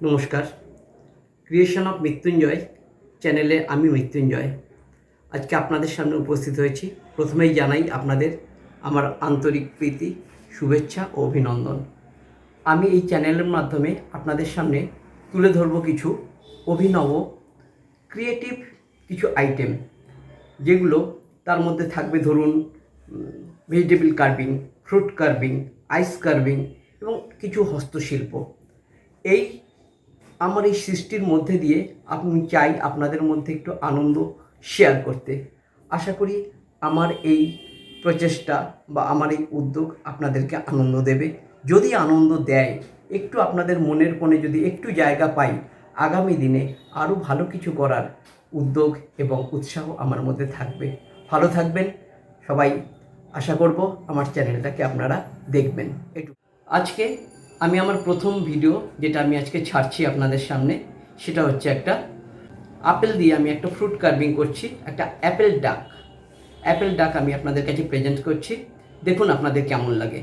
নমস্কার। Creation of Mrityunjay চ্যানেলে আমি মৃত্যুঞ্জয় আজকে আপনাদের সামনে উপস্থিত হয়েছি। প্রথমেই জানাই আপনাদের আমার আন্তরিক প্রীতি, শুভেচ্ছা ও অভিনন্দন। আমি এই চ্যানেলের মাধ্যমে আপনাদের সামনে তুলে ধরব কিছু অভিনব ক্রিয়েটিভ কিছু আইটেম, যেগুলো তার মধ্যে থাকবে ধরুন ভেজিটেবল কার্ভিং, ফ্রুট কার্ভিং, আইস কার্ভিং এবং কিছু হস্তশিল্প। এই আমার এই সৃষ্টির মধ্যে দিয়ে আমি চাই আপনাদের মধ্যে একটু আনন্দ শেয়ার করতে। আশা করি আমার এই প্রচেষ্টা বা আমার এই উদ্যোগ আপনাদেরকে আনন্দ দেবে। যদি আনন্দ দেয়, একটু আপনাদের মনের কোণে যদি একটু জায়গা পাই, আগামী দিনে আরও ভালো কিছু করার উদ্যোগ এবং উৎসাহ আমার মধ্যে থাকবে। ভালো থাকবেন সবাই। আশা করব আমার চ্যানেলটাকে আপনারা দেখবেন। আজকে আমি আমার প্রথম ভিডিও যেটা আমি আজকে ছাড়ছি আপনাদের সামনে, সেটা হচ্ছে একটা আপেল দিয়ে আমি একটা ফ্রুট কার্ভিং করছি, একটা অ্যাপেল ডাক আমি আপনাদের কাছে প্রেজেন্ট করছি। দেখুন আপনাদের কেমন লাগে।